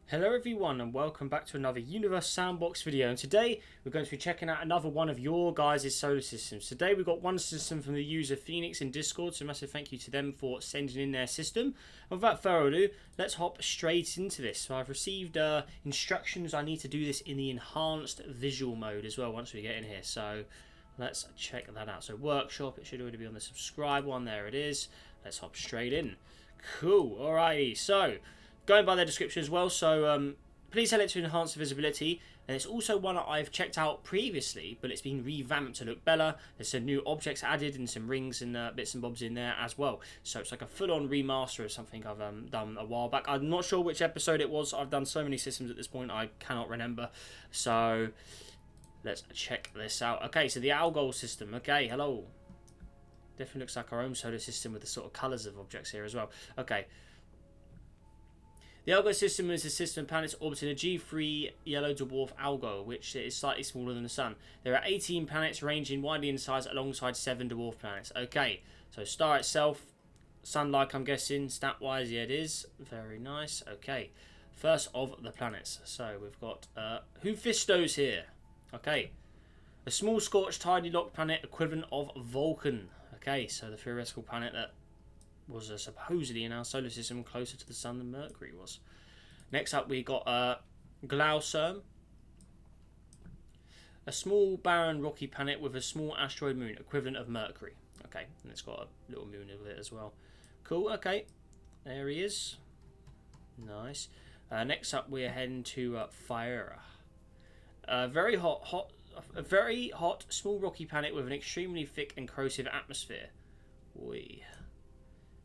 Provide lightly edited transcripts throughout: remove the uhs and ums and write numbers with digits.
Hello everyone and welcome back to another Universe Sandbox video, and today we're going to be checking out another one of your guys' solar systems. Today we've got one system from the user Phoenix in Discord, so massive thank you to them for sending in their system. And without further ado, let's hop straight into this. So I've received instructions. I need to do this in the enhanced visual mode as well once we get in here, so let's check that out. So workshop, it should already be on the subscribe one, there it is. Let's hop straight in. Cool, alrighty, so going by their description as well, so please tell it to enhance the visibility. And it's also one that I've checked out previously, but it's been revamped to look better. There's some new objects added and some rings and bits and bobs in there as well. So it's like a full-on remaster of something I've done a while back. I'm not sure which episode it was. I've done so many systems at this point, I cannot remember. So let's check this out. Okay, so the ALGO system. Okay, hello. Definitely looks like our own solar system with the sort of colours of objects here as well. Okay. The ALGO system is a system of planets orbiting a G3 yellow dwarf ALGO, which is slightly smaller than the Sun. There are 18 planets ranging widely in size alongside 7 dwarf planets. Okay, so star itself, Sun-like I'm guessing, stat-wise, yeah it is. Very nice. Okay, first of the planets. So we've got Hephaestus here. Okay, a small scorched tidally locked planet equivalent of Vulcan. Okay, so the theoretical planet that was supposedly in our solar system closer to the Sun than Mercury was. Next up we got Glaucum, a small barren rocky planet with a small asteroid moon equivalent of Mercury. Okay, and it's got a little moon with it as well. Cool, okay, there he is. Nice. Next up we're heading to Phaera, a very hot small rocky planet with an extremely thick and corrosive atmosphere. Oi.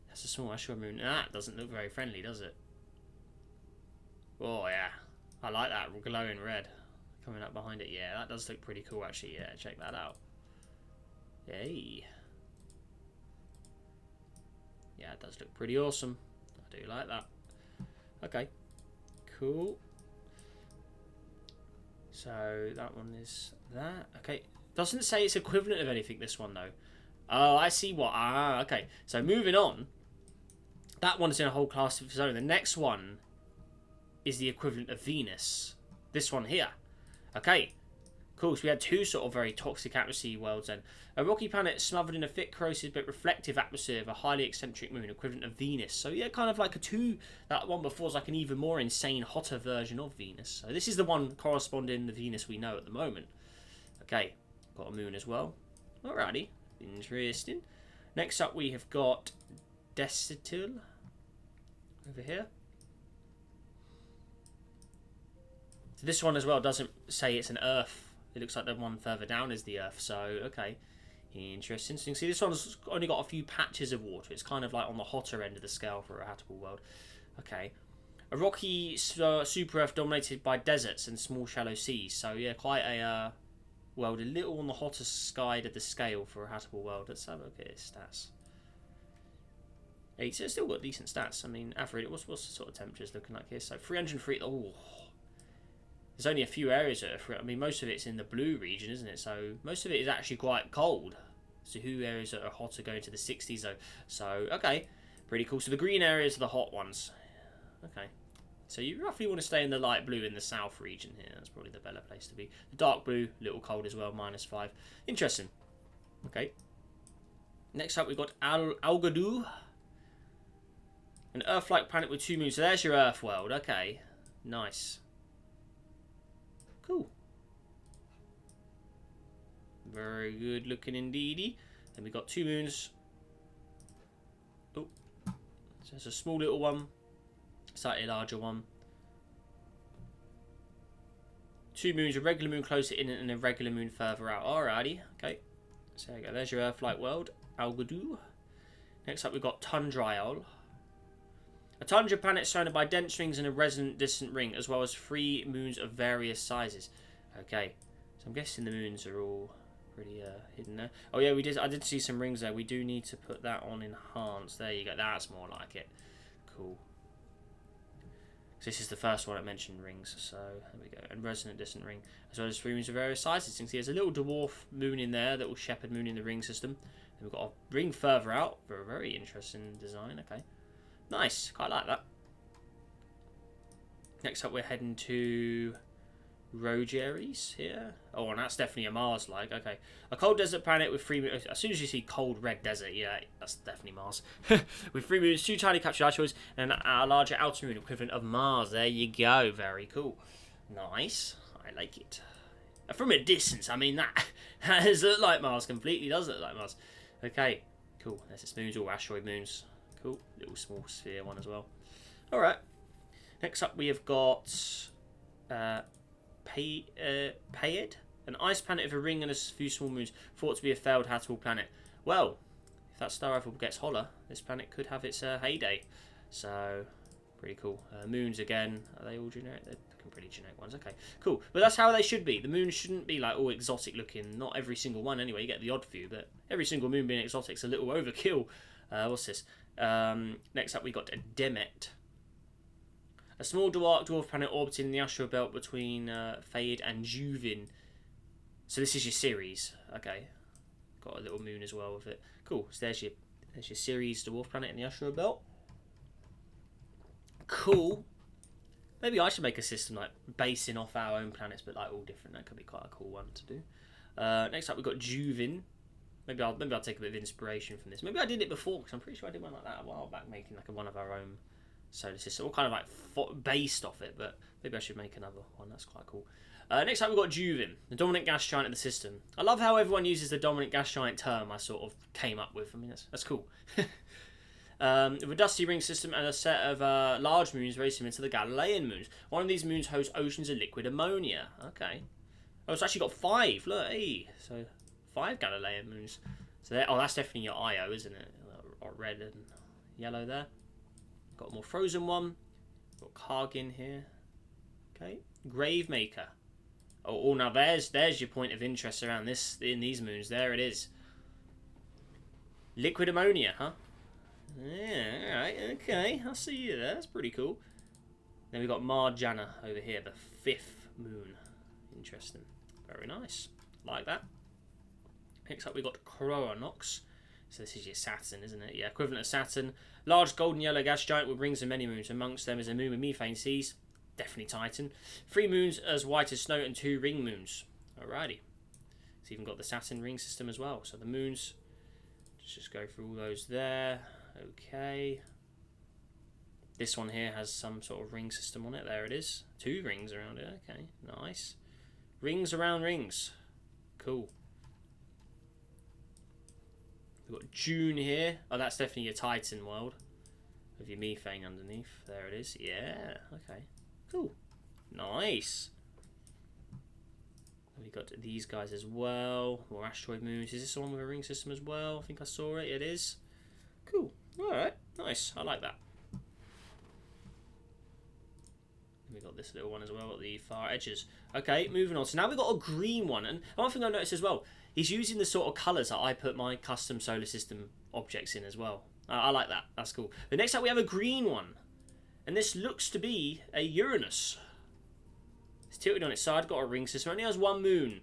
That's a small asteroid moon. That doesn't look very friendly, does it? Oh, yeah. I like that glowing red coming up behind it. Yeah, that does look pretty cool, actually. Yeah, check that out. Hey. Yeah, it does look pretty awesome. I do like that. Okay. Cool. So, that one is that. Okay. Doesn't say it's equivalent of anything, this one, though. Oh, I see what. Ah, okay. So, moving on. That one's in a whole class of its own. The next one is the equivalent of Venus. This one here. Okay. Cool. So we had two sort of very toxic atmosphere worlds then. A rocky planet smothered in a thick, corrosive but reflective atmosphere of a highly eccentric moon, equivalent of Venus. So yeah, kind of like that one before is like an even more insane, hotter version of Venus. So this is the one corresponding to the Venus we know at the moment. Okay. Got a moon as well. Alrighty. Interesting. Next up we have got Decitil over here. So this one as well doesn't say it's an Earth. It looks like the one further down is the Earth. So, okay. Interesting. So you can see this one's only got a few patches of water. It's kind of like on the hotter end of the scale for a habitable world. Okay. A rocky super Earth dominated by deserts and small shallow seas. So, yeah, quite a world a little on the hotter side of the scale for a habitable world. Let's have a look at its stats. So it's still got decent stats. I mean, average. What's the sort of temperatures looking like here? So 303. Oh, there's only a few areas that are. I mean, most of it's in the blue region, isn't it? So most of it is actually quite cold. So who areas that are hotter going to the 60s though? So okay, pretty cool. So the green areas are the hot ones. Okay. So you roughly want to stay in the light blue in the south region here. That's probably the better place to be. The dark blue, a little cold as well, -5. Interesting. Okay. Next up, we've got ALGO, an Earth-like planet with 2 moons. So there's your Earth world. Okay. Nice. Cool. Very good looking indeedy. Then we've got 2 moons. Oh. So there's a small little one. Slightly larger one. 2 moons, a regular moon closer in and a regular moon further out. Alrighty, okay. So there you go. There's your Earth-like world, ALGO. Next up, we've got Tundrail, a tundra planet surrounded by dense rings and a resonant distant ring, as well as 3 moons of various sizes. Okay, so I'm guessing the moons are all pretty hidden there. Oh yeah, I did see some rings there. We do need to put that on enhanced. There you go. That's more like it. Cool. So this is the first one I mentioned, rings. So there we go. And resonant distant ring, as well as 3 moons of various sizes. You can see there's a little dwarf moon in there, little shepherd moon in the ring system. And we've got a ring further out for a very interesting design. Okay, nice. Quite like that. Next up, we're heading to Rogeries here. Oh, and that's definitely a Mars-like. Okay. A cold desert planet with 3 moons. As soon as you see cold red desert, yeah, that's definitely Mars. With 3 moons, 2 tiny captured asteroids, and a larger outer moon equivalent of Mars. There you go. Very cool. Nice. I like it. From a distance, I mean, that does look like Mars. Completely does look like Mars. Okay. Cool. There's its moons, all asteroid moons. Cool. Little small sphere one as well. Alright. Next up, we have got Payed, an ice planet with a ring and a few small moons, thought to be a failed habitable planet. Well, if that star rifle gets holler, this planet could have its heyday. So, pretty cool. Moons again, are they all generic? They're looking pretty generic ones. Okay, cool. But that's how they should be. The moons shouldn't be like all exotic looking. Not every single one anyway. You get the odd few, but every single moon being exotic is a little overkill. What's this? Next up, we got Demet. A small dwarf planet orbiting in the asteroid belt between Phaid and Juvin. So this is your Ceres. Okay. Got a little moon as well with it. Cool. So there's your Ceres dwarf planet in the asteroid belt. Cool. Maybe I should make a system like basing off our own planets, but like all different. That could be quite a cool one to do. Next up we've got Juvin. Maybe I'll take a bit of inspiration from this. Maybe I did it before, because I'm pretty sure I did one like that a while back, making like one of our own solar system, all kind of like based off it, but maybe I should make another one. That's quite cool. Next up we've got Juvin, the dominant gas giant of the system. I love how everyone uses the dominant gas giant term I sort of came up with. I mean, that's cool. With a dusty ring system and a set of large moons very similar to the Galilean moons. One of these moons hosts oceans of liquid ammonia. Okay. Oh, it's actually got 5. Look, hey. So 5 Galilean moons. So that's definitely your Io, isn't it? Red and yellow there. Got a more frozen one. Got Kargin here. Okay. Gravemaker. Oh, now there's your point of interest around this in these moons. There it is. Liquid ammonia, huh? Yeah, alright, okay. I see you there. That's pretty cool. Then we've got Marjana over here, the 5th moon. Interesting. Very nice. Like that. Next up we've got Coronox. So this is your Saturn, isn't it? Yeah, equivalent of Saturn. Large golden yellow gas giant with rings and many moons. Amongst them is a moon with methane seas. Definitely Titan. 3 moons as white as snow and 2 ring moons. Alrighty. It's even got the Saturn ring system as well. So the moons, just go through all those there. Okay. This one here has some sort of ring system on it. There it is. 2 rings around it. Okay, nice. Rings around rings. Cool. We've got June here. Oh, that's definitely your Titan world. With your methane underneath. There it is. Yeah, okay. Cool. Nice. We've got these guys as well. More asteroid moons. Is this the one with a ring system as well? I think I saw it. It is. Cool. Alright. Nice. I like that. We've got this little one as well at the far edges. Okay, moving on. So now we've got a green one. And one thing I noticed as well, he's using the sort of colours that I put my custom solar system objects in as well. I like that. That's cool. But next up we have a green one. And this looks to be a Uranus. It's tilted on its side, got a ring system. Only has 1 moon.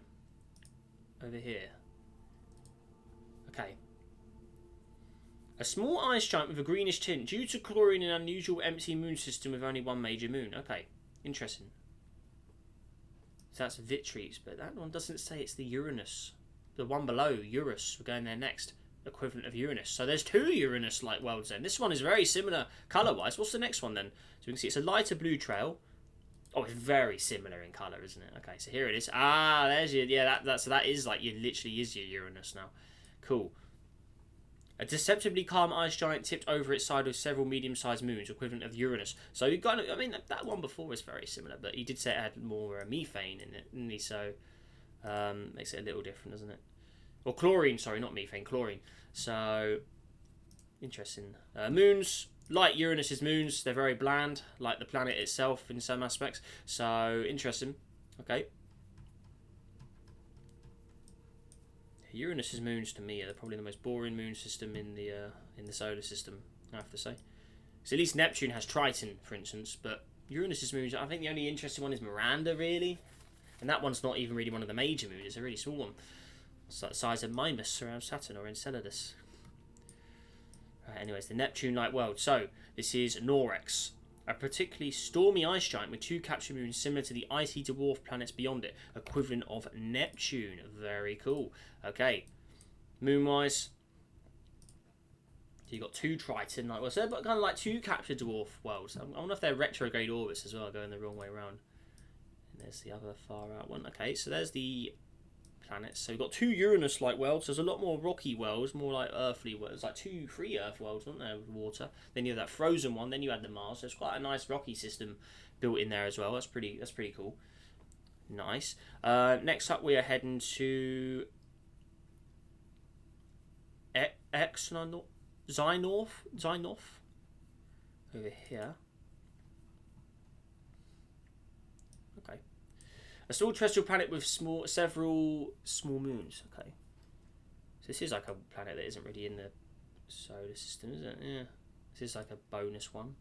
Over here. Okay. A small ice giant with a greenish tint due to chlorine and an unusual empty moon system with only 1 major moon. Okay. Interesting. So that's Vitries, but that one doesn't say it's the Uranus. The one below, Eurus, we're going there next. Equivalent of Uranus. So there's 2 Uranus-like worlds then. This one is very similar colour-wise. What's the next one then? So we can see it's a lighter blue trail. Oh, it's very similar in colour, isn't it? Okay, so here it is. Ah, there's your... Yeah, so that is like... You literally is your Uranus now. Cool. A deceptively calm ice giant tipped over its side with several medium-sized moons, equivalent of Uranus. So you got... I mean, that one before was very similar, but he did say it had more methane in it, didn't he? So makes it a little different, doesn't it? Or chlorine, sorry, not methane, chlorine. So, interesting. Moons, like Uranus's moons, they're very bland, like the planet itself in some aspects. So, interesting. Okay. Uranus's moons, to me, are probably the most boring moon system in the solar system, I have to say. So at least Neptune has Triton, for instance, but Uranus's moons, I think the only interesting one is Miranda, really. And that one's not even really one of the major moons, it's a really small one. It's like the size of Mimas around Saturn or Enceladus. Right, anyways, the Neptune-like world. So, this is Norex. A particularly stormy ice giant with 2 captured moons similar to the icy dwarf planets beyond it, equivalent of Neptune. Very cool. Okay, moon-wise, so you've got 2 Triton, like well, so they're kind of like 2 captured dwarf worlds. I wonder if they're retrograde orbits as well, going the wrong way around. And there's the other far out one. Okay, so there's the planets. So you've got 2 Uranus-like worlds. There's a lot more rocky worlds, more like earthly worlds. Like 3 Earth worlds, weren't there, with water? Then you have that frozen one. Then you had the Mars. So it's quite a nice rocky system built in there as well. That's pretty cool. Nice. Next up, we are heading to Xenorth over here. Okay. A small terrestrial planet with several small moons. Okay. So this is like a planet that isn't really in the solar system, is it? Yeah. This is like a bonus one.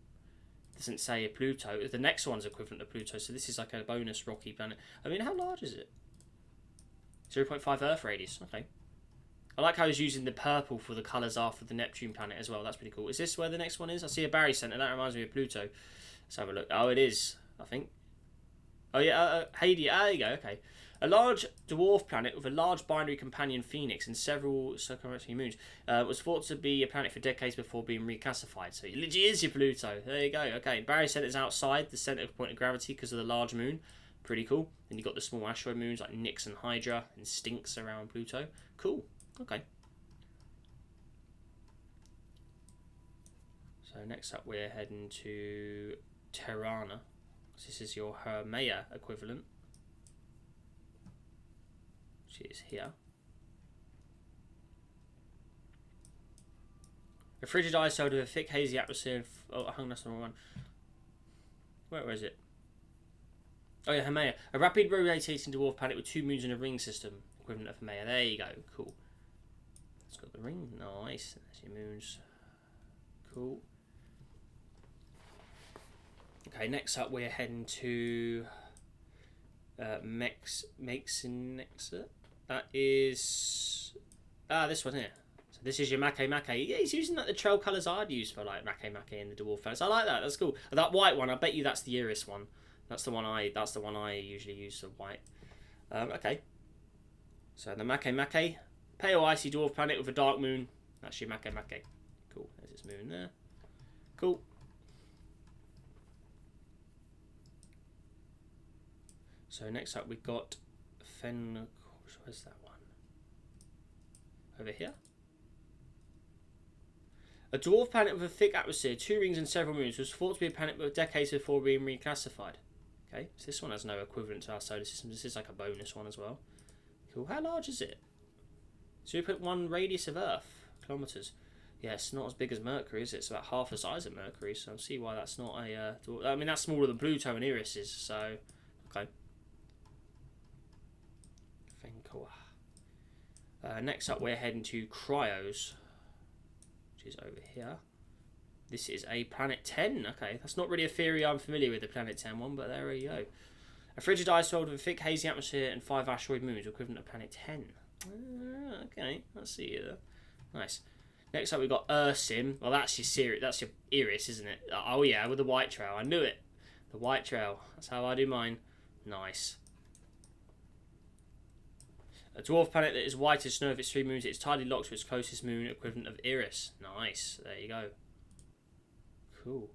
It doesn't say Pluto. The next one's equivalent to Pluto, so this is like a bonus rocky planet. I mean, how large is it? 0.5 Earth radius. Okay. I like how he's using the purple for the colours after the Neptune planet as well. That's pretty cool. Is this where the next one is? I see a Barry Centre. That reminds me of Pluto. Let's have a look. Oh, it is, I think. Oh, yeah. Hades. Ah, there you go. Okay. A large dwarf planet with a large binary companion Phoenix and several circumventory moons was thought to be a planet for decades before being reclassified. So it literally is your Pluto. There you go. Okay. Barry Centre is outside the centre of point of gravity because of the large moon. Pretty cool. Then you've got the small asteroid moons like Nix and Hydra and Stinks around Pluto. Cool. Okay. So next up we're heading to Terrana. This is your Hermea equivalent, which is here. A frigid ice cloud with a thick hazy atmosphere. Oh, I hung that's the wrong one. Where is it? Oh yeah, Hermea. A rapid rotating dwarf planet with 2 moons in a ring system, equivalent of Hermea. There you go. Cool. It's got the ring. Nice. There's your moons. Cool. Okay, next up we're heading to Mexinixa. That is this one here. So this is your Make. Yeah, he's using like the trail colours I'd use for like Make and the dwarf planets. I like that. That's cool. That white one, I bet you that's the Iris one. That's the one I usually use, the white. Okay. So the Make. Pale icy dwarf planet with a dark moon. That's your Make. Cool. There's its moon there. Cool. So next up we've got where's that one? Over here. A dwarf planet with a thick atmosphere, 2 rings and several moons, was thought to be a planet with decades before being reclassified. Okay, so this one has no equivalent to our solar system. This is like a bonus one as well. Cool. How large is it? 0.1 radius of Earth, kilometres. Yeah, it's not as big as Mercury, is it? It's about half the size of Mercury, so I see why that's not a... I mean, that's smaller than Pluto and Iris is, so... Okay. Next up, we're heading to Cryos, which is over here. This is a Planet 10. Okay, that's not really a theory I'm familiar with, the Planet 10 one, but there you go. A frigid ice world with a thick hazy atmosphere and 5 asteroid moons, equivalent to Planet 10. Okay, let's see you there. Nice. Next up, we've got Ursim. Well, that's your Iris, isn't it? Oh yeah, with the white trail. I knew it. The white trail. That's how I do mine. Nice. A dwarf planet that is white as snow of its 3 moons. It's tightly locked to its closest moon, equivalent of Iris. Nice. There you go. Cool.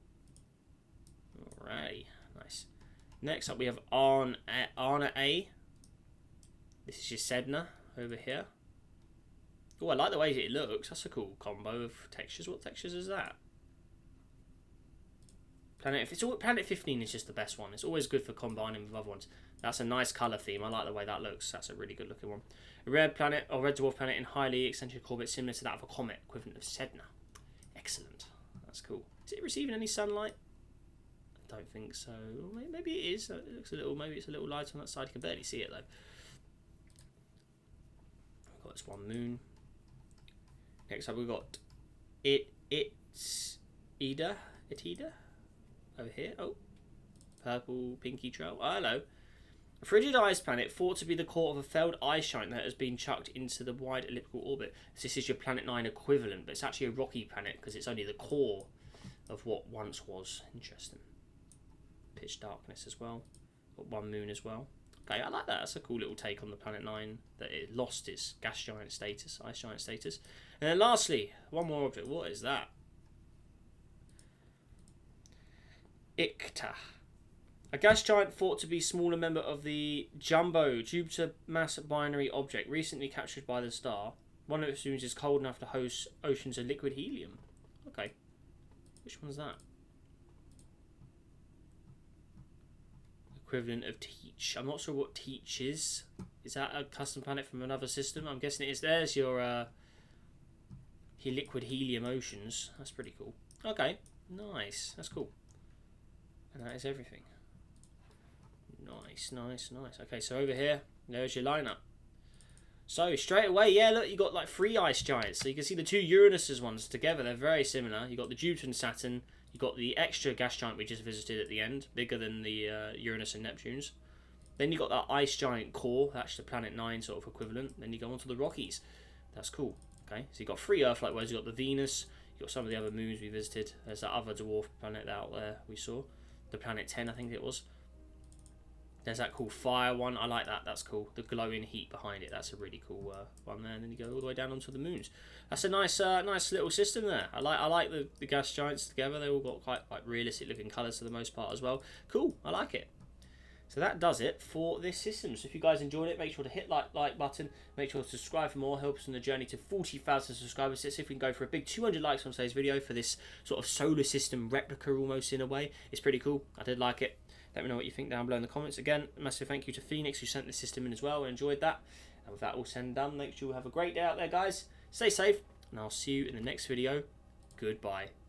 Alrighty. Nice. Next up, we have Arna A. This is your Sedna over here. Oh, I like the way it looks. That's a cool combo of textures. What textures is that? Planet 15 is just the best one. It's always good for combining with other ones. That's a nice colour theme. I like the way that looks. That's a really good looking one. A red planet, or red dwarf planet in highly eccentric orbit similar to that of a comet, equivalent of Sedna. Excellent. That's cool. Is it receiving any sunlight? I don't think so. Maybe it is. It looks a little. Maybe it's a little light on that side. You can barely see it though. We've got this one moon. Next up, we've got Itida over here. Oh, purple, pinky trail. Oh, hello. A frigid ice planet thought to be the core of a failed ice giant that has been chucked into the wide elliptical orbit. So this is your Planet 9 equivalent, but it's actually a rocky planet because it's only the core of what once was. Interesting. pitch darkness as well. Got one moon as well. Okay, I like that. That's a cool little take on the Planet 9, that it lost its gas giant status, ice giant status. And then lastly, one more object. What is that? Icta. A gas giant thought to be a smaller member of the Jumbo Jupiter mass binary object recently captured by the star. One of its moons is cold enough to host oceans of liquid helium. Okay. Which one's that? Equivalent of Teach. I'm not sure what Teach is. Is that a custom planet from another system? I'm guessing it is. There's your liquid helium oceans. That's pretty cool. Okay. Nice. That's cool. And that is everything. Nice, nice, nice. Okay, so over here, there's your lineup. So straight away, yeah, look, you got like 3 ice giants. So you can see the 2 Uranus's ones together. They're very similar. You got the Jupiter and Saturn. You got the extra gas giant we just visited at the end, bigger than the Uranus and Neptune's. Then you got that ice giant core. That's the Planet 9 sort of equivalent. Then you go on to the Rockies. That's cool. Okay, so you got 3 Earth-like ones. You got the Venus. You got some of the other moons we visited. There's that other dwarf planet out there we saw. The Planet 10, I think it was. There's that cool fire one. I like that. That's cool. The glowing heat behind it. That's a really cool one there. And then you go all the way down onto the moons. That's a nice, nice little system there. I like the gas giants together. They all got quite realistic looking colours for the most part as well. Cool. I like it. So that does it for this system. So if you guys enjoyed it, make sure to hit like button. Make sure to subscribe for more. Help us on the journey to 40,000 subscribers. Let's see if we can go for a big 200 likes on today's video for this sort of solar system replica almost in a way. It's pretty cool. I did like it. Let me know what you think down below in the comments. Again, massive thank you to Phoenix who sent the system in as well. I enjoyed that. And with that all said and done, make sure you have a great day out there, guys. Stay safe, and I'll see you in the next video. Goodbye.